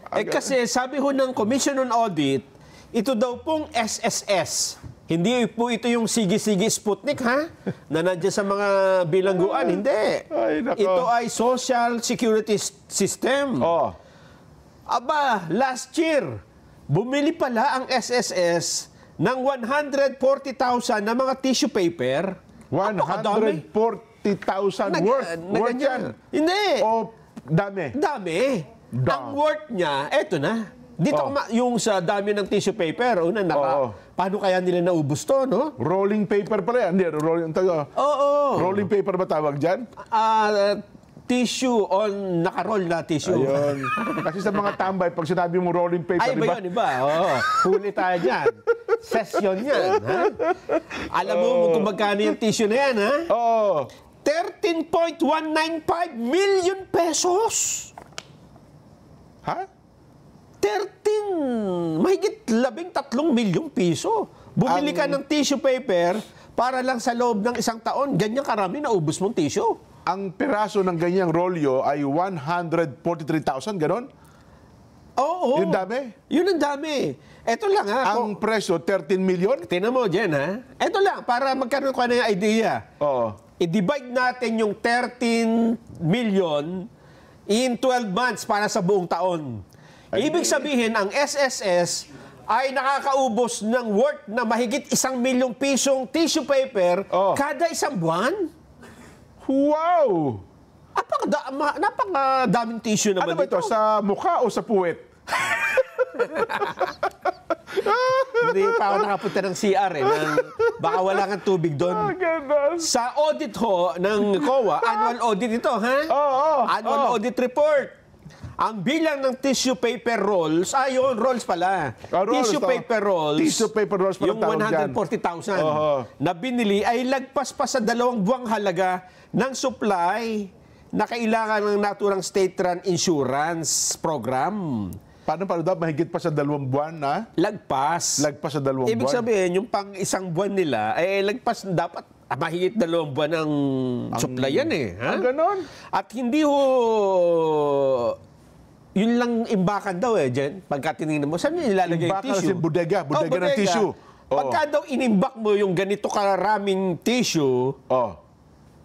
Kasi sabi ho ng Commission on Audit, ito daw pong SSS. Hindi po ito yung sige-sige Sputnik, ha? Na nandiyan sa mga bilangguan. Hindi. Ay, nako. Ito ay Social Security System. Oh. Aba, last year, bumili pala ang SSS ng 140,000 na mga tissue paper. 140,000 worth. Worth yan. Hindi. O dami. Dami. Ang worth niya, eto na. Dito yung sa dami ng tissue paper, paano kaya nila naubos to, no? Rolling paper pala yan. Hindi, rolling paper ba tawag dyan? Tissue on naka-roll na tissue. Ayun. Kasi sa mga tambay, pag sinabi mo rolling paper, ay, iba yun, iba. Huli tayo dyan. Session yan, ha? Alam mo kung magkano yung tissue na yan, ha? Oo. 13.195 million pesos. Ha? mahigit 13 milyong piso. Bumili ka ng tissue paper para lang sa loob ng isang taon. Ganyan karami na ubos mong tissue. Ang piraso ng ganyang rolyo ay 143,000, ganon? Oo. Yun dami? Yun ang dami. Eto lang, ha? Ang presyo, 13 million? Tingnan mo, Jen, ha? Eto lang, para magkaroon ka na yung idea. Oo. I-divide natin yung 13 million in 12 months para sa buong taon. Ibig sabihin, ang SSS ay nakakaubos ng worth na mahigit 1 milyong pisong tissue paper kada isang buwan. Wow! Napakadaming tissue naman ano ba ito? Sa mukha o sa puwet? Hindi pa ako nakapunta ng CR baka wala kang tubig doon. Sa audit ho ng COA, annual audit ito, ha? Annual audit report. Ang bilang ng tissue paper rolls, yun, rolls pala. Tissue paper rolls. Tissue paper rolls pala yung 140,000 na binili ay lagpas pa sa 2 buwang halaga ng supply na kailangan ng naturang state run insurance program. Paano daw? Mahigit pa sa 2 buwan na? Lagpas. Lagpas sa 2 buwan? Ibig sabihin, yung pang isang buwan nila, lagpas dapat mahigit 2 buwan ng supply yan ha? Ganon? At hindi yun lang imbakan daw Jen. Pagka tinignan mo, saan nyo ilalagay yung tissue? Imbakan bodega ng tissue. Pagka daw inimbak mo yung ganito karaming tissue,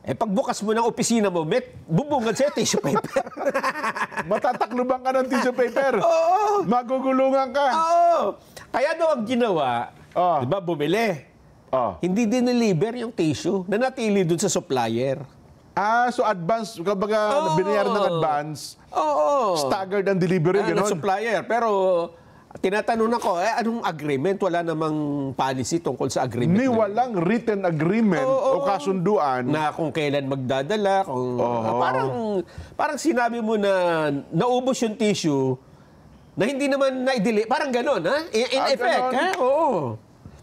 pagbukas mo ng opisina mo, bubungad sa'yo tissue paper. Matatakluban ka ng tissue paper. Magugulungan ka. Kaya daw ang ginawa, di ba, bumili. Hindi dineliver yung tissue na natili dun sa supplier. So advance, kumbaga binayaran ng advance, staggered ang delivery, gano'n? Ng supplier. Pero tinatanong ako, anong agreement? Wala namang policy tungkol sa agreement. Walang written agreement o kasunduan. Na kung kailan magdadala. Parang sinabi mo na naubos yung tissue na hindi naman na-delay. Parang gano'n, ha? In effect, ganon. ha? Oo.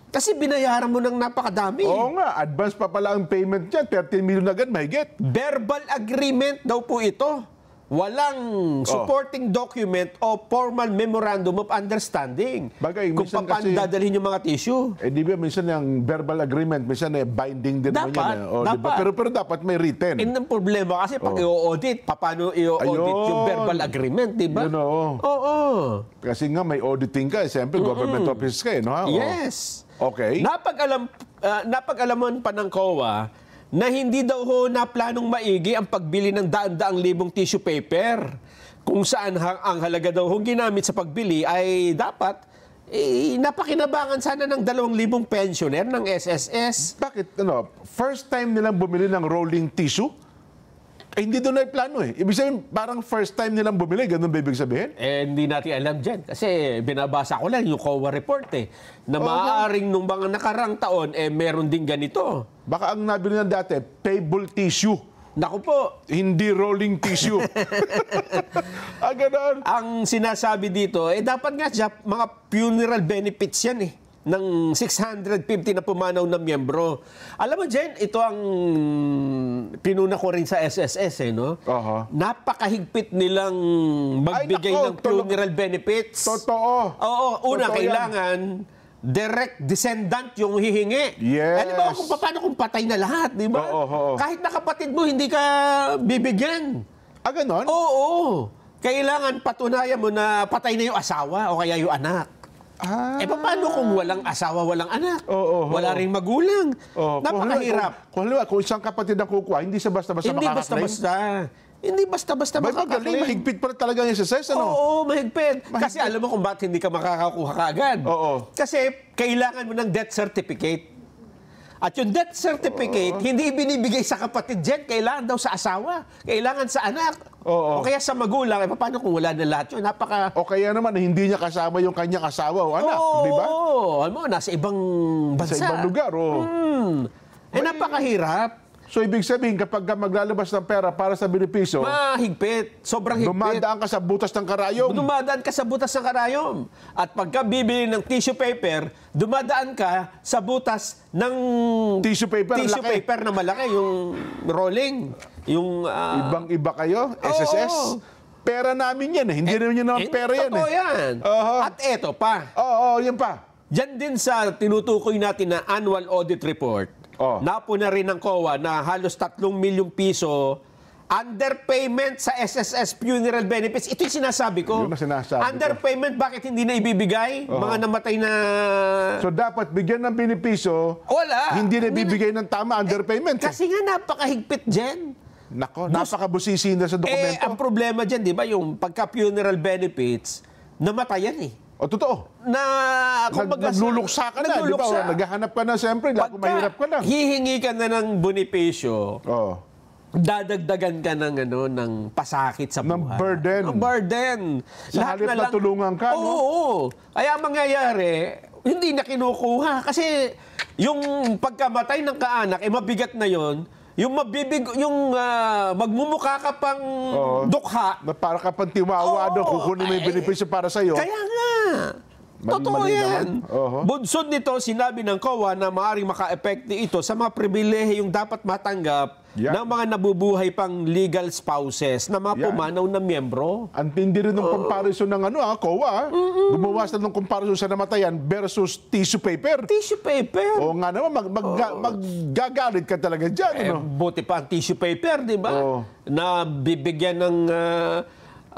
Kasi binayaran mo ng napakadami. Oo nga, advance pa pala ang payment niya, 13 million agad, mahigit. Verbal agreement daw po ito. Walang supporting document o formal memorandum of understanding. Bagay, kung paano dadalhin yung mga tissue. Di ba, minsan yung verbal agreement, minsan binding din naman yan. Dapat. Diba? Pero dapat may written. And ang problema kasi pag i-audit, paano i-audit yung verbal agreement, di ba? Oo. Kasi nga may auditing ka, siyempre government office ka, no? Yes. Okay. Napag-alaman pa ng COA na hindi daw na planong maigi ang pagbili ng daan-daang libong tissue paper. Kung saan ang halaga daw ginamit sa pagbili ay dapat napakinabangan sana ng 2,000 pensioner ng SSS. Bakit? First time nilang bumili ng rolling tissue? Hindi doon na plano Ibig sabihin, parang first time nilang bumili, ganun ba ibig sabihin? Hindi natin alam dyan. Kasi binabasa ko lang yung COA report na maaaring nung mga nakarang taon, meron din ganito. Baka ang nabili na dati, payable tissue. Naku po. Hindi rolling tissue. Ganon. Ang sinasabi dito, dapat nga mga funeral benefits yan ng 650 na pumanaw na miyembro. Alam mo, Jen, ito ang pinuna ko rin sa SSS, no? Napakahigpit nilang magbigay ng funeral benefits. Totoo. Una, kailangan direct descendant yung hihingi. Yes. Alam mo paano kung patay na lahat, di ba? Kahit na kapatid mo, hindi ka bibigyan. Ganon? Oo. kailangan patunayan mo na patay na yung asawa o kaya yung anak. Paano kung walang asawa, walang anak? Wala ring magulang. Napakahirap. Kung isang kapatid ang kukuha, hindi sa basta-basta Hindi makakaklaim. basta-basta. Hindi basta-basta May magaling, makakaklaim. mahigpit pa talaga yung SSS, ano? Oo, mahigpit. Kasi alam mo kung bakit hindi ka makakakuha kaagad. Oo. Kasi kailangan mo ng death certificate. At yung death certificate, hindi binibigay sa kapatid dyan. Kailangan daw sa asawa. Kailangan sa anak. O kaya sa magulang. Paano kung wala na lahat yun? O kaya naman, hindi niya kasama yung kanyang asawa o anak, di ba? Oo. Alam mo, nasa ibang bansa. Sa ibang lugar, Napakahirap. So, ibig sabihin, kapag ka maglalabas ng pera para sa benepisyo, Mahigpit. Sobrang higpit. dumadaan ka sa butas ng karayom. Dumadaan ka sa butas ng karayom. At pagka bibili ng tissue paper, dumadaan ka sa butas ng Tissue paper, laki. paper na malaki, yung rolling. Yung, Ibang-iba kayo, SSS. Pera namin yan eh. Hindi naman yun naman pera yan totoo eh. yan. Aha. At eto pa, Yan pa. dyan din sa tinutukoy natin na annual audit report, napuna rin ng COA na halos 3 milyong piso underpayment sa SSS funeral benefits. Ito yung sinasabi ko. Yun ang sinasabi ko. Underpayment, bakit hindi na ibibigay? Mga namatay na... So, dapat bigyan ng benepisyo, Wala. hindi na bibigay ng tama underpayment. Kasi nga napakahigpit dyan. Nako, napakabusisi na sa dokumento. Ang problema dyan, di ba, yung pagka-funeral benefits, namatayan eh. Totoo. Nagluluksa ka na, di ba? Naghahanap ka na, siyempre, kung mahirap ka na. Hihingi ka na ng bonipisyo, dadagdagan ka ng pasakit sa buhay. Ng burden. Ng burden. Sa halip na tulungan ka, no? Oo. Kaya ang mangyayari, hindi na kinukuha. Kasi yung pagkamatay ng kaanak, mabigat na yon. Yung magmumukha ka pang dukha. Na para ka pang tiwawa doon, kukunin mo yung benepisyo para sa'yo. Kaya nga. Totoo yan. Bunsod nito, sinabi ng COA na maaaring maka-epekte ito sa mga pribilehiyong dapat matanggap ng mga nabubuhay pang legal spouses na mga pumanaw na miyembro. Ang tindi rin ng comparison ng COA. Gumawa sila ng comparison sa namatayan versus tissue paper. Tissue paper. O nga naman, maggagalit ka talaga dyan. Buti pa ang tissue paper, di ba? Na bibigyan ng...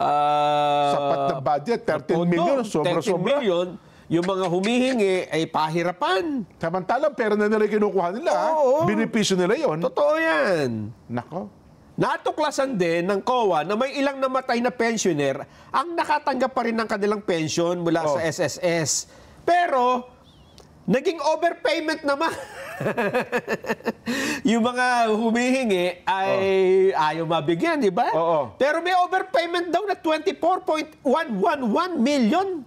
sapat na budget, 13 million, sobra-sobra. 13 million, yung mga humihingi ay pahirapan. Samantalang pera na nila kinukuha nila, benepisyo nila yon. Totoo yan. Nako. Natuklasan din ng COA na may ilang namatay na pensioner ang nakatanggap pa rin ng kanilang pension mula sa SSS. Pero, naging overpayment naman. Yung mga humihingi ay ayaw mabigyan, di ba? Pero may overpayment daw na 24.111 million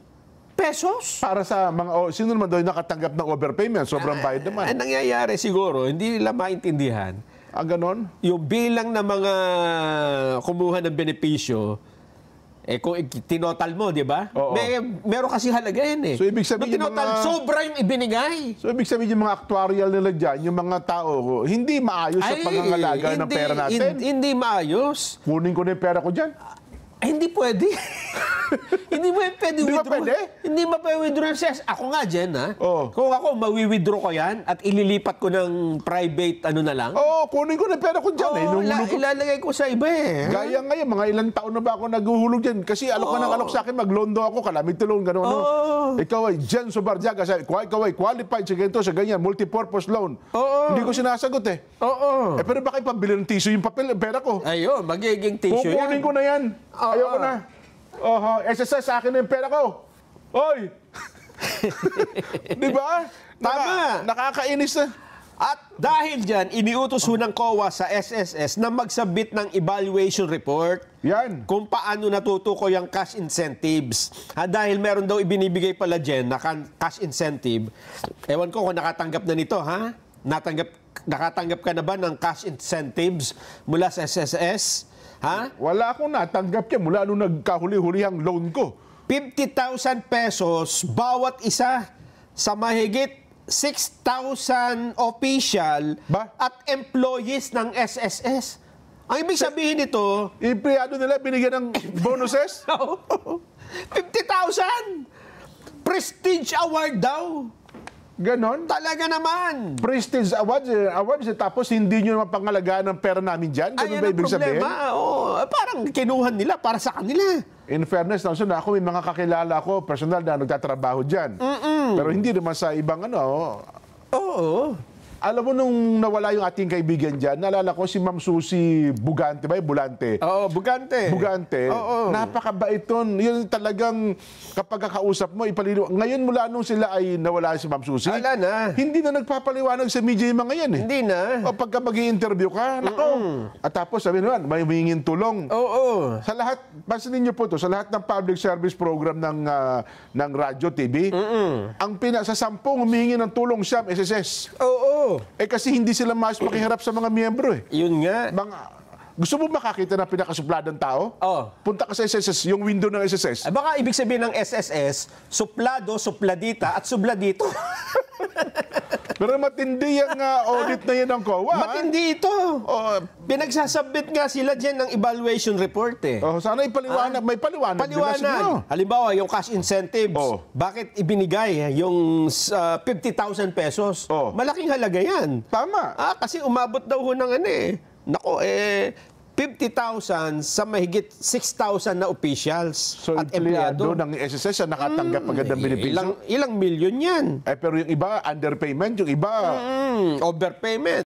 pesos. Para sa mga, sino naman daw yung nakatanggap ng overpayment? Sobrang bayad naman. Ang nangyayari siguro, hindi nila maintindihan. Ganon? Yung bilang ng mga kumuha ng benepisyo, kung tinotal mo, di ba? Meron kasi halaga yan eh. So, ibig sabihin yung tinotal, sobra yung ibinigay. So, ibig sabihin yung mga actuarial nila dyan, yung mga tao, hindi maayos sa pangangalaga ng pera natin. Hindi maayos. Kunin ko na yung pera ko dyan. Hindi pwede. Hindi mo pwede Hindi withdraw. ba pwede? Hindi mo pwede withdraw. Ako nga dyan, ha? Oo. Kung ako, mawi-withdraw ko yan at ililipat ko ng private ano na lang. Kunin ko na yung pera ko dyan. Ilalagay ko sa iba eh. Gaya ngayon, mga ilang taon na ba ako naguhulog dyan? Kasi alok ka ng alok sa akin, maglondo ako, calamity loan, gano'n. Ikaw ay Jen Subarjaga, ikaw ay qualified sa ganito, sa ganyan, multipurpose loan. Hindi ko sinasagot eh. Pero baka ipambili ng tissue yung papel, pera ko. Ayun, magiging tissue yan. Kukunin ko na yan. Ayoko na. SSS, sa akin na yung pera ko. Oy! Di ba? Tama. Nakakainis na. At dahil dyan, iniutos ho ng COA sa SSS na magsabit ng evaluation report Yan. kung paano natutukoy ang cash incentives. Dahil meron daw ibinibigay pala dyan na cash incentive. Ewan ko kung nakatanggap na nito, ha? Nakatanggap ka na ba ng cash incentives mula sa SSS? Ha? Wala akong natanggap yan mula nung nagkahuli-hulihang loan ko. 50,000 pesos bawat isa sa mahigit 6,000 official at employees ng SSS. Ang ibig sabihin nito... Empleyado nila binigyan ng bonuses? 50,000! Prestige award daw. Ganon? Talaga naman. Prestige awards, tapos hindi nyo naman pangalagaan ng pera namin dyan? Ganun ba ibig sabihin? parang kinuhan nila para sa kanila. In fairness, Nelson, ako may mga kakilala ko, personal na nagtatrabaho dyan. Pero hindi naman sa ibang Oo. Alam mo, nung nawala yung ating kaibigan dyan, naalala ko si Ma'am Susie Bugante, Bulante. Oo, Bugante. Oo. Napakabait nun. Yun talagang kapag kakausap mo, ipaliliwanag. Ngayon mula nung sila ay nawala si Ma'am Susie, Wala na. hindi na nagpapaliwanag sa media yung mga yan eh. Hindi na. O pagka mag-i-interview ka, nako. At tapos sabi naman, may humingin tulong. Oo. Sa lahat, pansinin niyo po to, sa lahat ng public service program ng radyo, TV, ang sa 10 humingi ng tulong siyam, SSS. Oo. Eh kasi hindi sila mas makiharap sa mga miyembro eh. Yun nga. Gusto mo makakita ng pinakasupladong tao? Oh. Punta ka sa SSS, yung window ng SSS. Ay, baka ibig sabihin ng SSS, suplado, supladita, at subladito. Pero matindi yung audit na yan ng COA. Matindi ito. Pinagsasubmit nga sila dyan ng evaluation report eh. Sana ipaliwanag, may paliwanag. Paliwanag. Halimbawa, yung cash incentives, bakit ibinigay yung 50,000 pesos? Malaking halaga yan. Tama. Kasi umabot daw ho ng 50,000 sa mahigit 6,000 na officials So, at empleyado empleyado. ng SSS na nakatanggap agad ng benepisyo. Ilang milyon yan. Pero yung iba, underpayment. Yung iba, Overpayment.